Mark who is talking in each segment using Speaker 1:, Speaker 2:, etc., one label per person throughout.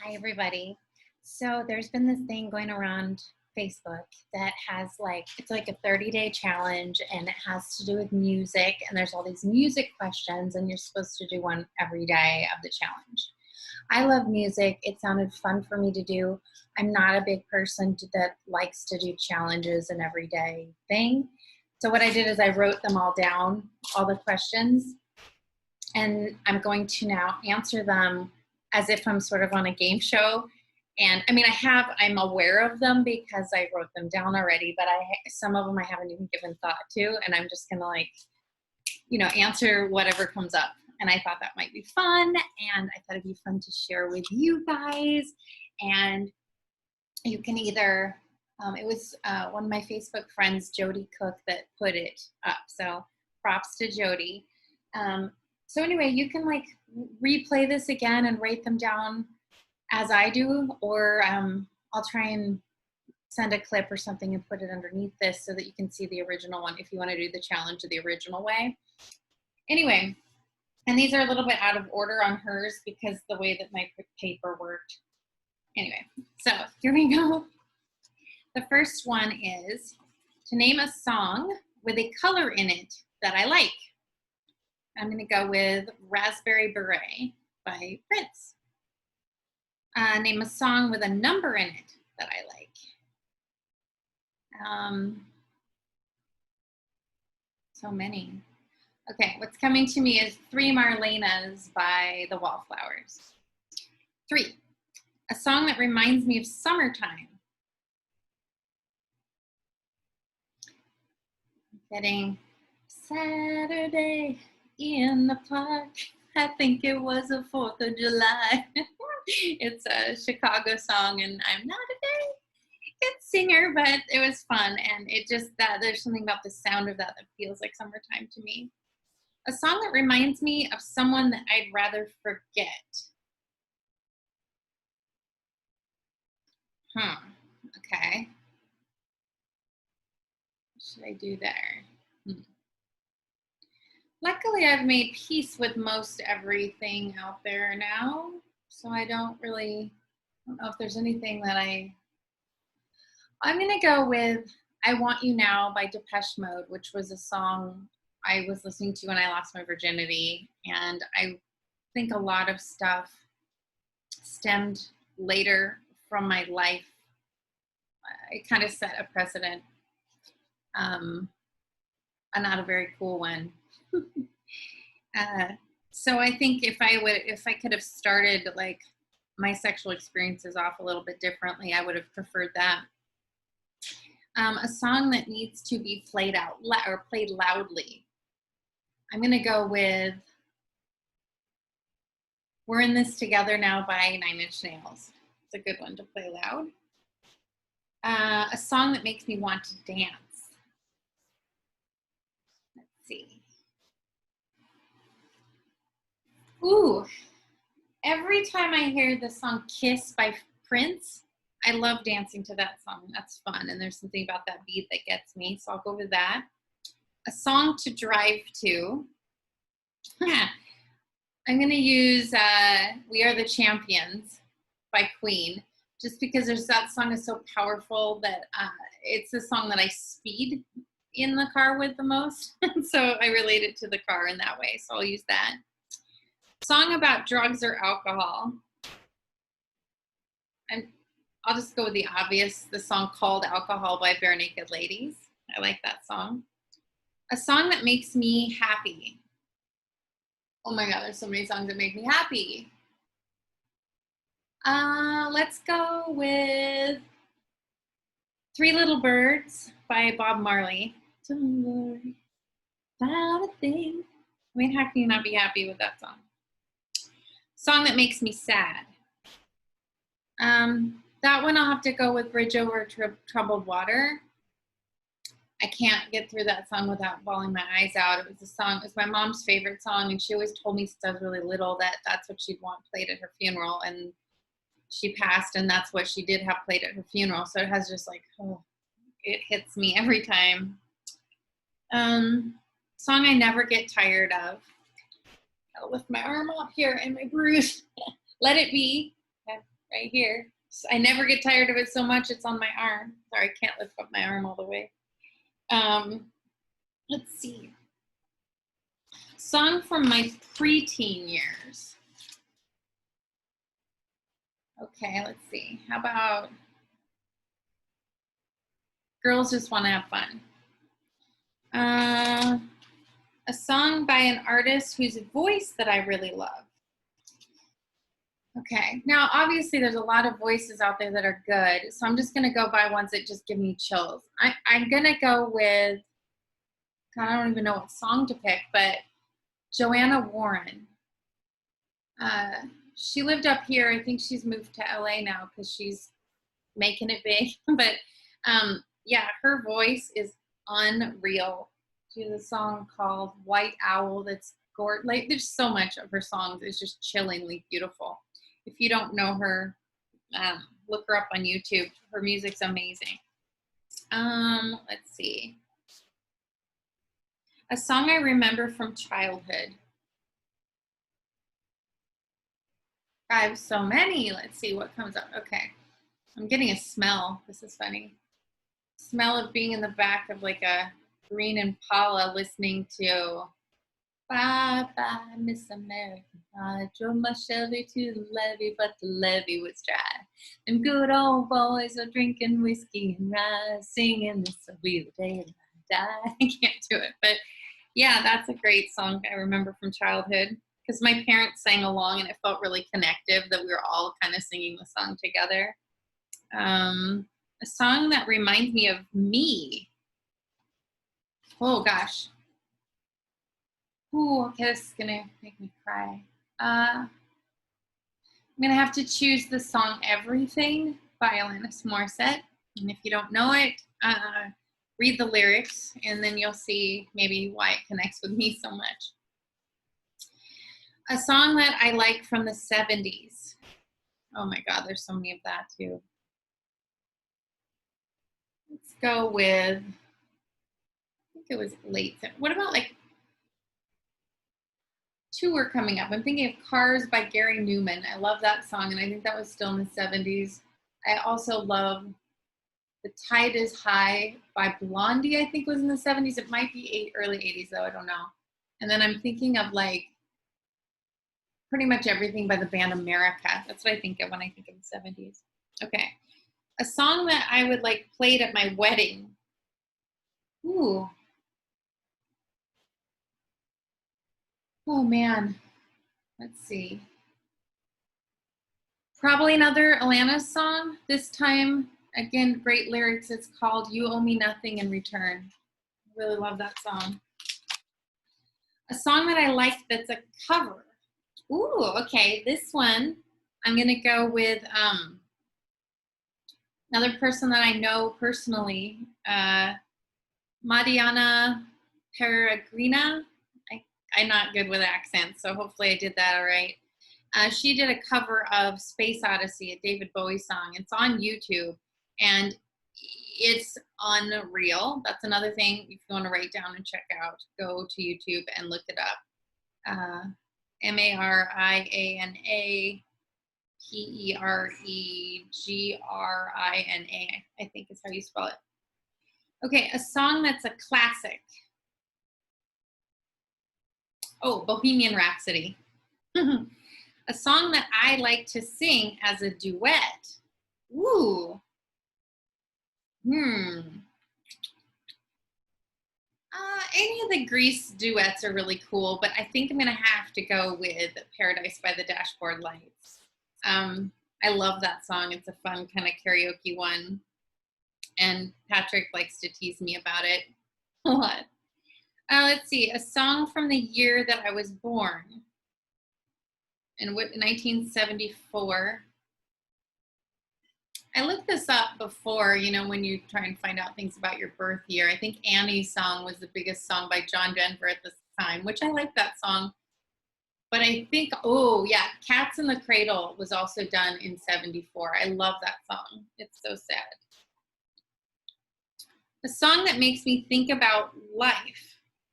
Speaker 1: Hi, everybody. So there's been this thing going around Facebook that has it's like a 30-day challenge and it has to do with music. And there's all these music questions and you're supposed to do one every day of the challenge. I love music. It sounded fun for me to do. I'm not a big person that likes to do challenges and everyday thing. So what I did is I wrote them all down, all the questions, and I'm going to now answer them as if I'm sort of on a game show. And I mean, I'm aware of them because I wrote them down already, but some of them I haven't even given thought to, and I'm just gonna answer whatever comes up. And I thought that might be fun, and I thought it'd be fun to share with you guys. And you can either, it was one of my Facebook friends, Jody Cook, that put it up. So props to Jody. So anyway, you can replay this again and write them down as I do, or I'll try and send a clip or something and put it underneath this so that you can see the original one if you want to do the challenge the original way. Anyway, and these are a little bit out of order on hers because the way that my paper worked. Anyway, so here we go. The first one is to name a song with a color in it that I like. I'm going to go with Raspberry Beret by Prince. Name a song with a number in it that I like. So many. Okay, what's coming to me is Three Marlenas by the Wallflowers. 3, a song that reminds me of summertime. Getting Saturday in the park. I think it was the 4th of July. It's a Chicago song, and I'm not a very good singer, but it was fun. And it just, there's something about the sound of that feels like summertime to me. A song that reminds me of someone that I'd rather forget. Okay. What should I do there? Luckily, I've made peace with most everything out there now, so I don't know if there's anything that I'm going to go with I Want You Now by Depeche Mode, which was a song I was listening to when I lost my virginity, and I think a lot of stuff stemmed later from my life. It kind of set a precedent, not a very cool one. So I think if I could have started my sexual experiences off a little bit differently, I would have preferred that. A song that needs to be played loudly. I'm gonna go with We're in This Together Now by 9 Inch Nails. It's a good one to play loud. A song that makes me want to dance. Let's see. Ooh, every time I hear the song Kiss by Prince, I love dancing to that song. That's fun, and there's something about that beat that gets me, so I'll go with that. A song to drive to. I'm going to use We Are the Champions by Queen, just because that song is so powerful that it's the song that I speed in the car with the most, so I relate it to the car in that way, so I'll use that. Song about drugs or alcohol. I'll just go with the obvious, the song called Alcohol by Barenaked Ladies. I like that song. A song that makes me happy. Oh my God, there's so many songs that make me happy. Let's go with Three Little Birds by Bob Marley. Don't worry about a thing. I mean, how can you not be happy with that song? Song that makes me sad. That one I'll have to go with Bridge Over Troubled Water. I can't get through that song without bawling my eyes out. It was my mom's favorite song, and she always told me since I was really little that that's what she'd want played at her funeral, and she passed, and that's what she did have played at her funeral. So it has just it hits me every time. Song I never get tired of. I'll lift my arm up here and my bruise. Let It Be. right here. So I never get tired of it so much. It's on my arm. Sorry, I can't lift up my arm all the way. Let's see. Song from my preteen years. Okay, let's see. How about Girls Just Want to Have Fun? A song by an artist whose voice that I really love. Okay, now obviously there's a lot of voices out there that are good, so I'm just gonna go by ones that just give me chills. I'm gonna go with, God, I don't even know what song to pick, but Joanna Warren. She lived up here. I think she's moved to LA now because she's making it big. But yeah, her voice is unreal. She has a song called White Owl that's gorgeous. Like, there's so much of her songs is just chillingly beautiful. If you don't know her, look her up on YouTube. Her music's amazing. Let's see. A song I remember from childhood. I have so many. Let's see what comes up. Okay. I'm getting a smell. This is funny. Smell of being in the back of like a green Impala listening to Bye Bye Miss America. I drove my Chevy to the levee, but the levee was dry. Them good old boys are drinking whiskey and rye, singing this a real day and I die. I can't do it. But yeah, that's a great song I remember from childhood, because my parents sang along and it felt really connective that we were all kind of singing the song together. A song that reminds me of me. Oh gosh. Ooh, okay, this is gonna make me cry. I'm gonna have to choose the song Everything by Alanis Morissette. And if you don't know it, read the lyrics and then you'll see maybe why it connects with me so much. A song that I like from the 70s. Oh my God, there's so many of that too. Let's go with, I think it was late. What about like two are coming up. I'm thinking of Cars by Gary Newman. I love that song, and I think that was still in the 70s. I also love The Tide is High by Blondie, I think was in the 70s. It might be early 80s, though. I don't know. And then I'm thinking of like pretty much everything by the band America. That's what I think of when I think of the 70s. Okay. A song that I would like played at my wedding. Ooh. Oh, man. Let's see. Probably another Alanis song. This time, again, great lyrics. It's called You Owe Me Nothing in Return. I really love that song. A song that I like that's a cover. Ooh, okay. This one, I'm going to go with another person that I know personally, Mariana Peregrina. I'm not good with accents, so hopefully I did that all right. She did a cover of Space Odyssey, a David Bowie song. It's on YouTube, and it's unreal. That's another thing if you want to write down and check out. Go to YouTube and look it up. Mariana Peregrina, I think is how you spell it. Okay, a song that's a classic. Oh, Bohemian Rhapsody. A song that I like to sing as a duet. Ooh. Any of the Grease duets are really cool, but I think I'm going to have to go with Paradise by the Dashboard Lights. I love that song. It's a fun kind of karaoke one. And Patrick likes to tease me about it a lot. Let's see, a song from the year that I was born. In 1974. I looked this up before, you know, when you try and find out things about your birth year. I think Annie's song was the biggest song by John Denver at this time, which I like that song. But I think, oh yeah, Cats in the Cradle was also done in 74. I love that song. It's so sad. A song that makes me think about life.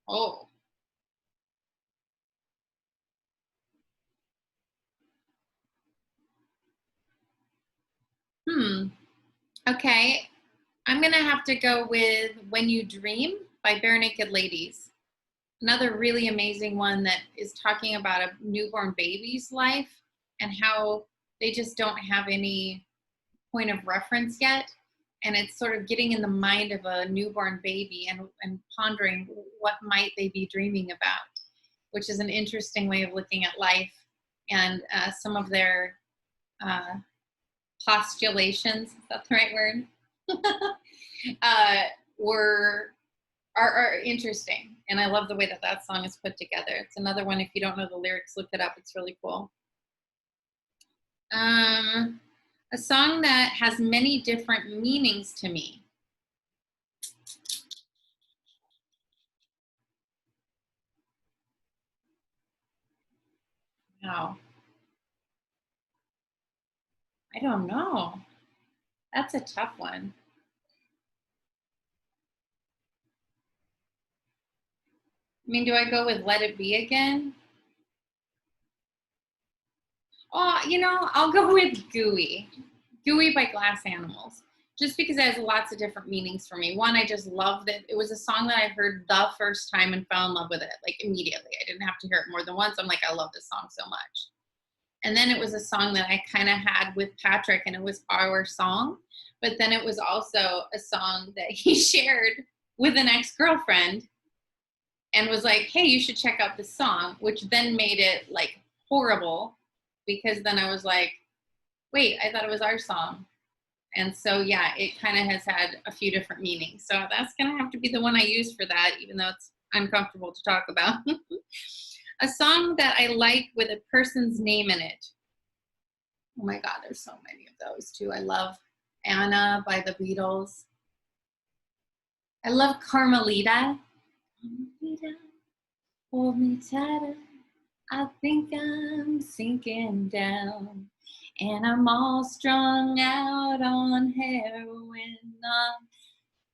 Speaker 1: Oh. Okay. I'm going to have to go with When You Dream by Barenaked Ladies. Another really amazing one that is talking about a newborn baby's life and how they just don't have any point of reference yet. And it's sort of getting in the mind of a newborn baby and pondering what might they be dreaming about, which is an interesting way of looking at life. And some of their postulations, is that the right word? Are interesting. And I love the way that that song is put together. It's another one, if you don't know the lyrics, look it up. It's really cool. A song that has many different meanings to me. Wow. I don't know. That's a tough one. I mean, do I go with Let It Be again? Oh, you know, I'll go with Gooey. Gooey by Glass Animals. Just because it has lots of different meanings for me. One, I just loved it. It was a song that I heard the first time and fell in love with it, like immediately. I didn't have to hear it more than once. I'm like, I love this song so much. And then it was a song that I kind of had with Patrick, and it was our song. But then it was also a song that he shared with an ex-girlfriend and was like, hey, you should check out this song, which then made it like horrible because then I was like, wait, I thought it was our song. And so, yeah, it kind of has had a few different meanings. So that's going to have to be the one I use for that, even though it's uncomfortable to talk about. A song that I like with a person's name in it. Oh my God, there's so many of those too. I love Enna by the Beatles. I love Carmelita. Carmelita, hold me tighter. I think I'm sinking down. And I'm all strung out on heroin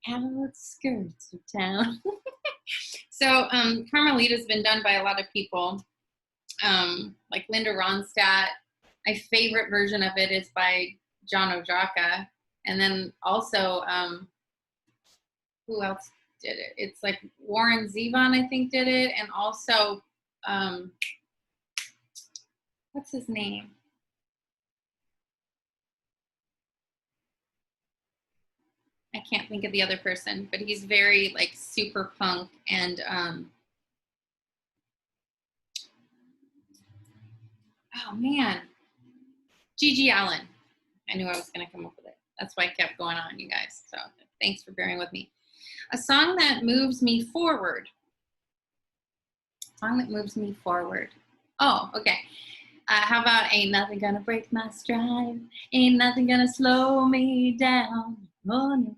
Speaker 1: on outskirts of town. So Carmelita's been done by a lot of people, like Linda Ronstadt. My favorite version of it is by John Ojoka. And then also, who else did it? It's like Warren Zevon, I think, did it. And also, what's his name? I can't think of the other person, but he's very like super punk and oh man, Gigi Allen. I knew I was going to come up with it. That's why I kept going on, you guys. So thanks for bearing with me. A song that moves me forward. A song that moves me forward. Oh, okay. How about Ain't Nothing Gonna Break My Stride? Ain't nothing gonna slow me down. Oh no,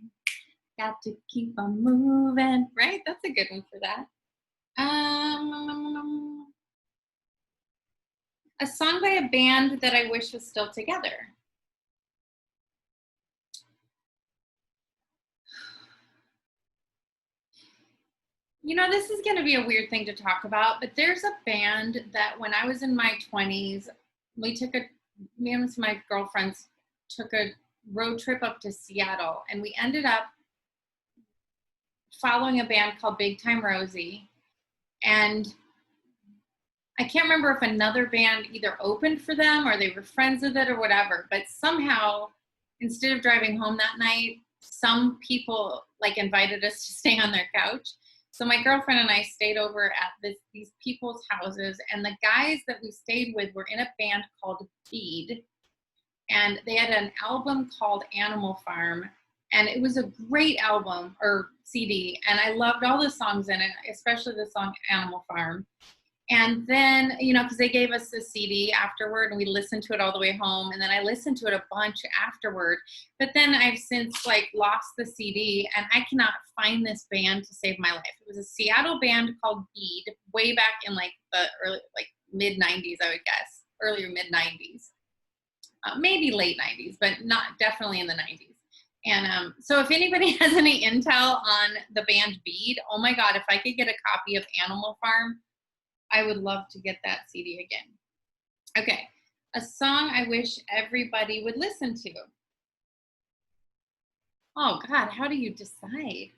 Speaker 1: got to keep on moving. Right? That's a good one for that. A song by a band that I wish was still together. You know, this is going to be a weird thing to talk about, but there's a band that when I was in my 20s, me and my girlfriends took a road trip up to Seattle, and we ended up following a band called Big Time Rosie. And I can't remember if another band either opened for them or they were friends with it or whatever, but somehow, instead of driving home that night, some people like invited us to stay on their couch. So my girlfriend and I stayed over at these people's houses, and the guys that we stayed with were in a band called Feed, and they had an album called Animal Farm, and it was a great album or CD, and I loved all the songs in it, especially the song Animal Farm. And then, you know, because they gave us the CD afterward and we listened to it all the way home. And then I listened to it a bunch afterward. But then I've since like lost the CD and I cannot find this band to save my life. It was a Seattle band called Bead way back in like the early, like mid 90s, I would guess, earlier mid 90s, maybe late 90s, but not definitely in the 90s. And so if anybody has any intel on the band Bead, oh my God, if I could get a copy of Animal Farm, I would love to get that CD again. Okay, a song I wish everybody would listen to. Oh God, how do you decide?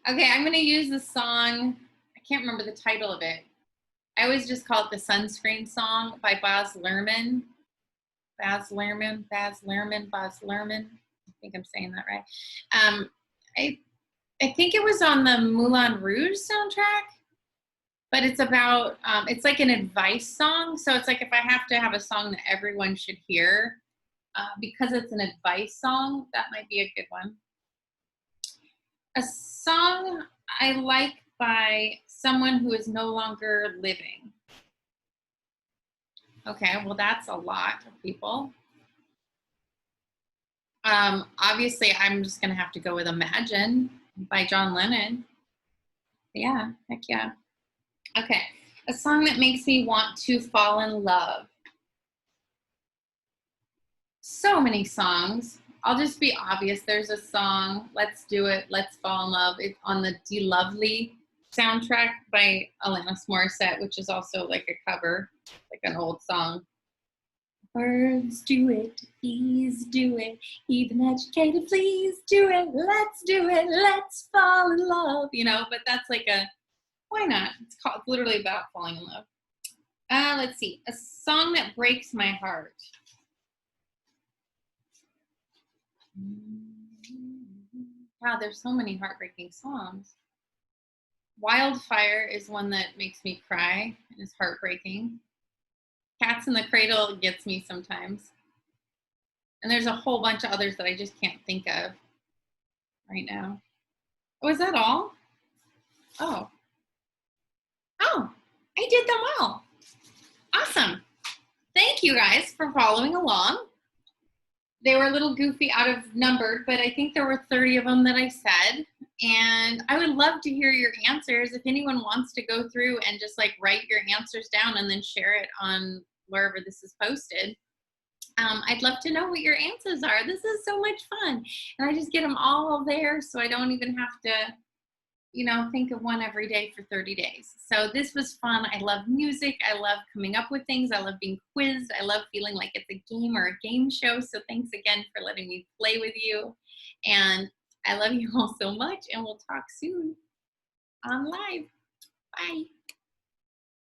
Speaker 1: Okay, I'm gonna use the song. I can't remember the title of it. I always just call it the Sunscreen song by Baz Luhrmann. Baz Luhrmann. I think I'm saying that right. Um, I I think it was on the Moulin Rouge soundtrack, but it's about it's like an advice song. So it's like if I have to have a song that everyone should hear, because it's an advice song, that might be a good one. A song I like by someone who is no longer living. Okay, well, that's a lot of people. Obviously, I'm just going to have to go with Imagine by John Lennon. Yeah, heck yeah. Okay, a song that makes me want to fall in love. So many songs. I'll just be obvious. There's a song, Let's Do It, Let's Fall in Love. It's on the De Lovely soundtrack by Alanis Morissette, which is also like a cover, like an old song. Birds do it, bees do it, even educated, please do it, let's fall in love, but that's like why not? It's literally about falling in love. Let's see, a song that breaks my heart. Wow, there's so many heartbreaking songs. Wildfire is one that makes me cry and is heartbreaking. Cats in the Cradle gets me sometimes. And there's a whole bunch of others that I just can't think of right now. Oh, is that all? Oh. Oh, I did them all. Awesome. Thank you guys for following along. They were a little goofy out of numbered, but I think there were 30 of them that I said. And I would love to hear your answers. If anyone wants to go through and just like write your answers down and then share it on wherever this is posted, I'd love to know what your answers are. This is so much fun. And I just get them all there so I don't even have to, think of one every day for 30 days. So this was fun. I love music. I love coming up with things. I love being quizzed. I love feeling like it's a game or a game show. So thanks again for letting me play with you. And I love you all so much. And we'll talk soon on live. Bye.